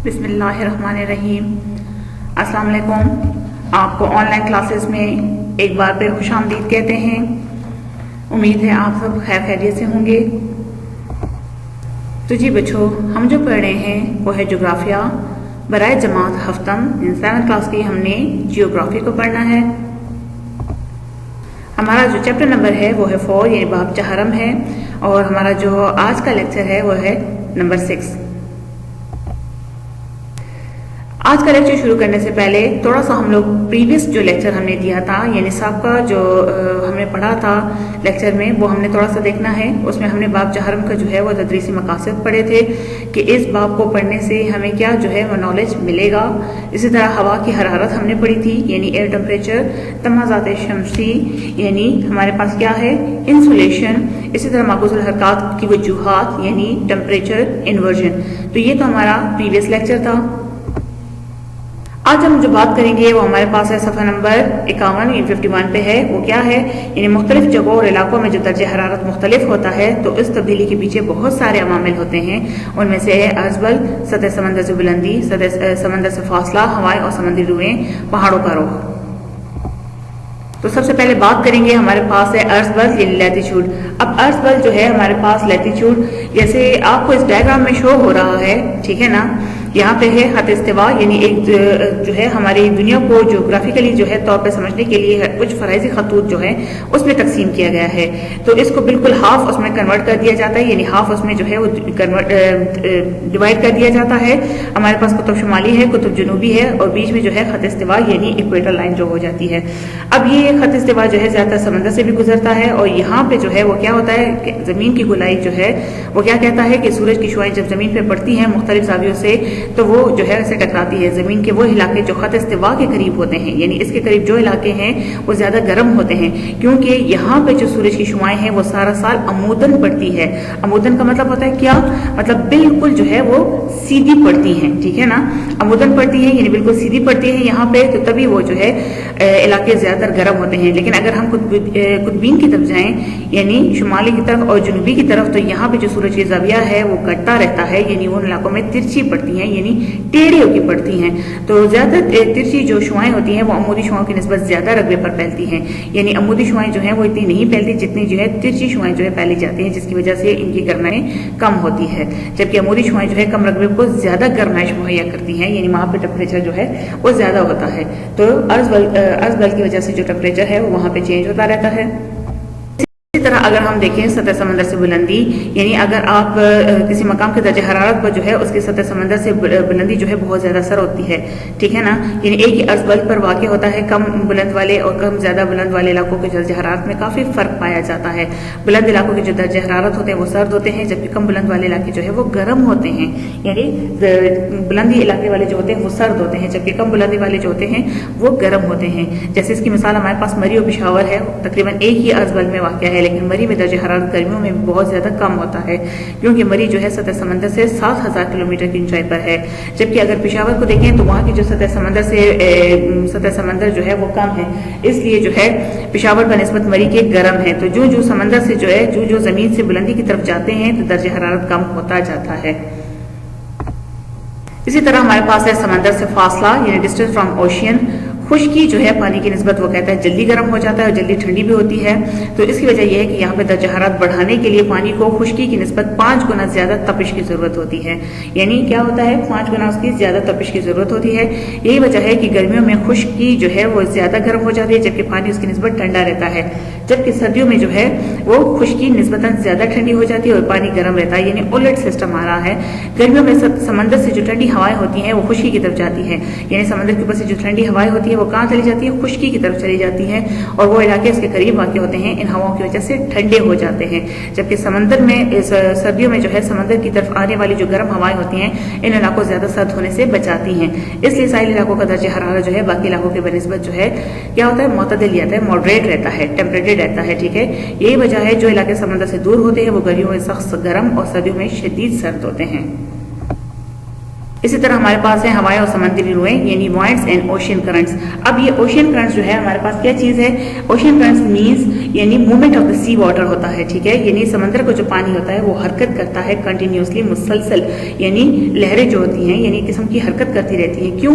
बिस्मिल्लाहिर्रहमानिर्रहीम। अस्सलाम वालेकुम। आपको ऑनलाइन क्लासेस में एक बार फिर खुश आमदीद कहते हैं। उम्मीद है आप सब खैर खैरियत से होंगे। तो जी बच्चों, हम जो पढ़ रहे हैं वो है जोग्राफिया बराए जमात हफ्तम 7th क्लास की। हमने जियोग्राफी को पढ़ना है। हमारा जो चैप्टर नंबर है वो है 4 यानी बाब चहरम है, और हमारा जो आज का लेक्चर है वो है नंबर 6। आज का लेक्चर शुरू करने से पहले थोड़ा सा हम लोग प्रीवियस जो लेक्चर हमने दिया था यानी साबका जो हमने पढ़ा था लेक्चर में वो हमने थोड़ा सा देखना है। उसमें हमने बाब चहरम का जो है वो तदरीसी मकासद पढ़े थे कि इस बाब को पढ़ने से हमें क्या जो है वो नॉलेज मिलेगा। इसी तरह हवा की हरारत हमने पढ़ी थी यानी एयर टेम्परेचर, तमाज़ात शमसी यानी हमारे पास क्या है इंसुलेशन, इसी तरह माकूजुल हरकत की वजूहात यानी टेम्परेचर इन्वर्जन। तो ये तो हमारा प्रीवियस लेक्चर था। आज हम जो बात करेंगे वो हमारे पास है सफ़ा नंबर 51 51 पे है। वो क्या है यानी मुख्तलिफ जगहों और इलाकों में जो दर्ज हरारत मुख्तलिफ होता है तो इस तब्दीली के पीछे बहुत सारे अवामिल होते हैं। उनमें से है अर्ज़बल, सतह समंदर से बुलंदी, सतह समंदर से फासला, हवाएं और समुद्री रुएं, पहाड़ों का रुख। तो सबसे पहले बात करेंगे हमारे पास है अर्ज़बल यानी लैटीट्यूड। अब अर्ज़बल जो है हमारे पास लैटीट्यूड जैसे आपको इस डायग्राम में शो हो रहा है, ठीक है ना। यहाँ पे है खत इस्तिवा यानी एक जो है हमारी दुनिया को ज्योग्राफिकली जो है तौर पे समझने के लिए कुछ फराइजी खतूत जो है उसमें तकसीम किया गया है। तो इसको बिल्कुल हाफ उसमें कन्वर्ट कर दिया जाता है यानी हाफ उसमें जो है वो डिवाइड कर दिया जाता है। हमारे पास कुतुब शुमाली है, कुतुब जनूबी है और बीच में जो है खत इस्तिवा यानी इक्वेटर लाइन जो हो जाती है। अब ये खत इस्तिवा जो है ज्यादा समंदर से भी गुजरता है और यहाँ पे जो है वो क्या होता है जमीन की गोलाई जो है वो क्या कहता है कि सूरज की शुआएं जब जमीन पे पड़ती हैं मुख्तलिफ जावियों से तो वो जो है ऐसे टकराती है। जमीन के वो इलाके जो खत इस्तिवा के करीब होते हैं यानी इसके करीब जो इलाके हैं वो ज्यादा गर्म होते हैं क्योंकि यहाँ पे जो सूरज की शुआएं हैं वो सारा साल अमूदन पड़ती है। अमूदन का मतलब होता है क्या, मतलब बिल्कुल जो है वो सीधी पड़ती है, ठीक है ना। अमूदन पड़ती है यानी बिल्कुल सीधी पड़ती है यहाँ पे, तो तभी वो जो है इलाके ज्यादातर गर्म होते हैं। लेकिन अगर हम कुतबीन की तरफ जाएं यानी शुमाली की तरफ और जनूबी की तरफ तो यहाँ पे जो सूरज की ज़ाविया है वो घटता रहता है यानी उन इलाकों में तिरछी पड़ती हैं यानी टेढ़ी होकर पड़ती हैं। तो ज्यादा तिरछी जो शुआएं होती हैं वो अमूदी शुआओं की निस्बत ज्यादा रकबे पर फैलती हैं यानी अमूदी शुआएं जो हैं वो इतनी नहीं फैलती जितनी जो है तिरछी शुआएं जो है फैली जाती हैं, जिसकी वजह से इनकी गर्माइश कम होती है। जबकि अमूदी शुआएं जो है कम रकबे को ज्यादा गर्माइश मुहैया करती हैं यानी वहां पर टेम्परेचर जो है वो ज्यादा होता है। तो अर्ज़बल की वजह से जो टेम्परेचर है वो वहां पे चेंज होता रहता है। इसी तरह अगर हम देखें सतह समंदर से बुलंदी यानी अगर आप किसी मकाम के दर्जे हरारत पर जो है उसकी सतह समंदर से बुलंदी जो है बहुत ज्यादा असर होती है, ठीक है ना। यानी एक ही अर्ज़बल पर वाक़ होता है। कम बुलंद वाले और कम ज्यादा बुलंद वाले इलाकों के दर्जे हरारत में काफी फर्क पाया जाता है। बुलंद इलाकों के जो दर्जे हरारत होते हैं वो सर्द होते हैं जबकि कम बुलंद वाले इलाके जो है वो गर्म होते हैं यानी बुलंदी इलाके वाले जो होते हैं वो सर्द होते हैं जबकि कम बुलंदी वाले जो होते हैं वो गर्म होते हैं। जैसे इसकी मिसाल हमारे पास मरी और पिशावर है, तकरीबन एक ही अर्ज़बल में वाक़ है लेकिन मरी में दर्जे हरारत गर्मियों में बहुत ज्यादा कम होता है क्योंकि मरी जो है सतह समंदर से 7000 किलोमीटर की ऊंचाई पर है। जबकि अगर पिशावर को देखें तो वहां की जो सतह समंदर जो है वो कम है, इसलिए जो है पिशावर का निस्बत मरी के गर्म है। तो जो समंदर से जो है जो जमीन से बुलंदी की तरफ जाते हैं तो दर्जे हरारत कम होता जाता है। इसी तरह हमारे पास है समंदर से फासला यानी डिस्टेंस फ्रॉम ओशियन। खुश्की जो है पानी की निस्बत वो कहता है जल्दी गर्म हो जाता है और जल्दी ठंडी भी होती है। तो इसकी वजह यह है कि यहाँ पे दर्जा हरारत बढ़ाने के लिए पानी को खुश्की की निस्बत 5 गुना ज्यादा तपिश की जरूरत होती है। यानी क्या होता है 5 गुना उसकी ज्यादा तपिश की जरूरत होती है। यही वजह है कि गर्मियों में खुश्की जो है वो ज्यादा गर्म हो जाती है जबकि पानी उसकी निस्बत ठंडा रहता है, जबकि सर्दियों में जो है वो खुश्की निस्बतन ज्यादा ठंडी हो जाती है और पानी गर्म रहता है यानी उलट सिस्टम आ रहा है। गर्मियों में समंदर से जो ठंडी हवाएं होती हैं वो खुश्की की तरफ जाती है यानी समंदर के ऊपर से जो ठंडी हवाएं होती है वो कहाँ चली जाती है, खुश्की की तरफ चली जाती है और वो इलाके इसके करीब वाक़ होते हैं इन हवाओं की वजह से ठंडे हो जाते हैं। जबकि समंदर में सर्दियों में जो है समंदर की तरफ आने वाली जो गर्म हवाएं होती हैं इन इलाकों ज्यादा सर्द होने से बचाती हैं, इसलिए साहिल इलाकों का दर्जा हरारत जो है बाकी इलाकों के बनिस्बत जो है क्या होता है मुतदल रहता है, मॉडरेट रहता है, टेम्परेटेड रहता है, ठीक है। यही वजह है जो इलाके समंदर से दूर होते हैं वो गर्मियों में सख्त गर्म और सर्दियों में शदीद सर्द होते हैं। इसी तरह हमारे पास है हवाएं और समुद्री रुएं यानी वॉइड्स एंड ओशियन करंट्स। अब ये ओशियन करंट्स जो है हमारे पास क्या चीज है? ओशियन करंट्स मींस यानी movement of the sea water होता है, ठीक है। यानी समंदर का जो पानी होता है वो हरकत करता है कंटिन्यूसली, मुसलसल, यानी लहरें जो होती हैं यानी किस्म की हरकत करती रहती हैं। क्यों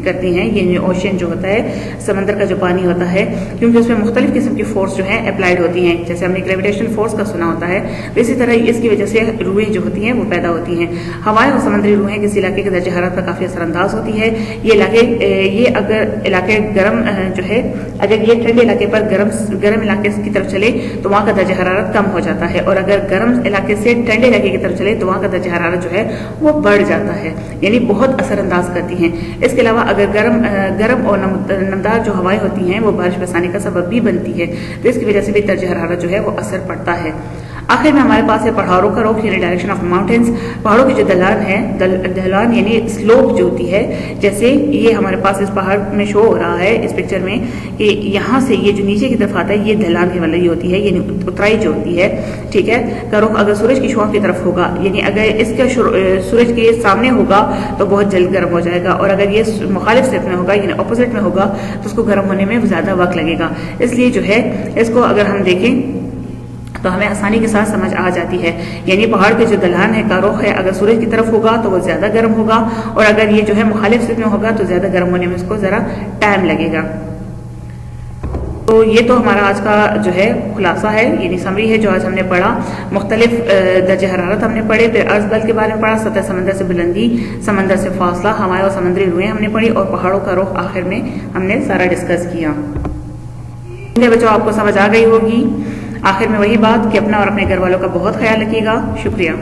करती हैं? यानी ओशियन जो होता है, समंदर का जो पानी होता है, क्योंकि उसमें मुख्तलिफ किस्म की फोर्स जो है अप्लाइड होती हैं। जैसे हमने ग्रेविटेशनल फोर्स का सुना होता है, इसी तरह इसकी वजह से रुएं जो होती हैं वो पैदा होती हैं। हवाएं और समुद्री रुएं किसी इलाके के दर्जे हरारत पर काफी असरअंदाज होती है। ये अगर इलाके गर्म जो है, अगर ये ठंडे इलाके पर गर्म इलाके की तरफ चले तो वहां का दर्जा हरारत कम हो जाता है, और अगर गर्म इलाके से ठंडे इलाके की तरफ चले तो वहां का दर्जा हरारत जो है वो बढ़ जाता है, यानी बहुत असरअंदाज करती हैं। इसके अलावा अगर गर्म और नमदार जो हवाएं होती हैं वो बारिश बरसाने का सबब भी बनती है, तो इसकी वजह से भी दर्जा हरारत जो है वो असर पड़ता है। आखिर में हमारे पास है पहाड़ों का रुख यानी डायरेक्शन ऑफ माउंटेन्स। पहाड़ों की जो ढलान है, ढलान यानी स्लोप जो होती है, जैसे ये हमारे पास इस पहाड़ में शो हो रहा है इस पिक्चर में कि यहाँ से ये जो नीचे की तरफ आता है ये ढलान के वाली होती है, यानी उतराई जो होती है, ठीक है। का रुख अगर सूरज की शुआ की तरफ होगा, यानी अगर इसका सूरज के सामने होगा तो बहुत जल्द गर्म हो जाएगा, और अगर ये मुखालिफ सिर्फ में होगा यानी अपोजिट में होगा तो उसको गर्म होने में ज्यादा वक्त लगेगा। इसलिए जो है इसको अगर हम देखें तो हमें आसानी के साथ समझ आ जाती है। यानी पहाड़ के जो ढलान है का रुख है, अगर सूरज की तरफ होगा तो वो ज्यादा गर्म होगा, और अगर ये जो है मुखालिफ सिर्फ में होगा तो ज्यादा गर्म होने में उसको जरा टाइम लगेगा। तो ये तो हमारा आज का जो है खुलासा है, यानी समरी है जो आज हमने पढ़ा। मुख्तलिफ दर्जे हरारत हमने पढ़े, फिर अर्ज बल के बारे में पढ़ा, सतह समंदर से बुलंदी, समंदर से फासला, हवाएं और समुद्री रुएं हमने पढ़ी, और पहाड़ों का रुख आखिर में हमने सारा डिस्कस किया। बच्चों आपको समझ आ गई होगी। आखिर में वही बात कि अपना और अपने घर वालों का बहुत ख्याल रखिएगा। शुक्रिया।